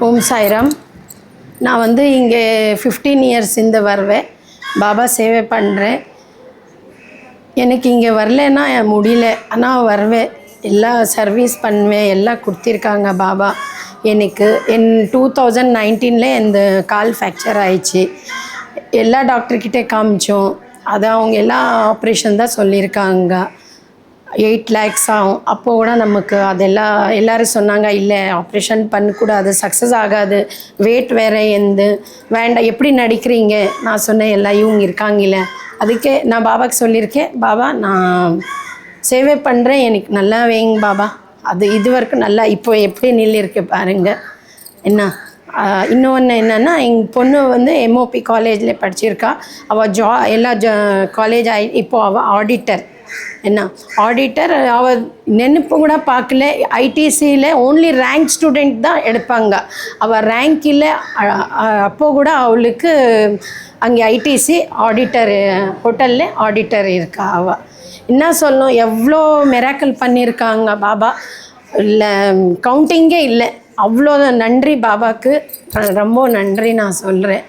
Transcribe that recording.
ஓம் சாய்ராம். நான் வந்து இங்கே 15 இயர்ஸ் இந்த வருவேன். பாபா சேவை பண்ணுறேன். எனக்கு இங்கே வரலன்னா முடியல, ஆனால் வருவேன். எல்லா சர்வீஸ் பண்ணுவேன். எல்லாம் கொடுத்திருக்காங்க பாபா எனக்கு. 2019 இந்த கால் ஃப்ராக்சர் ஆயிடுச்சு. எல்லா டாக்டர்கிட்டே காமிச்சோம். அது அவங்க எல்லாம் ஆப்ரேஷன் தான் சொல்லியிருக்காங்க. 8 lakhs ஆகும். அப்போது கூட நமக்கு அதெல்லாம் எல்லோரும் சொன்னாங்க, இல்லை ஆப்ரேஷன் பண்ணக்கூடாது, சக்ஸஸ் ஆகாது, வெயிட் வேறு வேண்டாம், எப்படி நடிக்கிறீங்க. நான் சொன்னேன், எல்லாம் இவங்க இருக்காங்கல்ல, அதுக்கே நான் பாபாவுக்கு சொல்லியிருக்கேன், பாபா நான் சேவை பண்ணுறேன், எனக்கு நல்லா வைங்க பாபா. அது இது வரைக்கும் நல்லா இப்போ எப்படி நில்லிருக்கு பாருங்கள். என்ன இன்னொன்று என்னென்னா, எங்கள் பொண்ணு வந்து MOP காலேஜில் படிச்சிருக்கா. அவள் எல்லா காலேஜ் இப்போது அவள் ஆடிட்டர். என்ன ஆடிட்டர். அவள் நினைப்பு கூட பார்க்கல. ITCயில் ஓன்லி ரேங்க் ஸ்டூடெண்ட் தான் எடுப்பாங்க. அவள் ரேங்க் இல்லை. அப்போது கூட அவளுக்கு அங்கே ITC ஆடிட்டர், ஹோட்டலில் ஆடிட்டர் இருக்கா. அவள் என்ன சொல்லணும், எவ்வளோ மிராக்கிள் பண்ணியிருக்காங்க பாபா. இல்லை கவுண்டிங்கே இல்லை. அவ்வளோ நன்றி பாபாவுக்கு, ரொம்ப நன்றி நான் சொல்கிறேன்.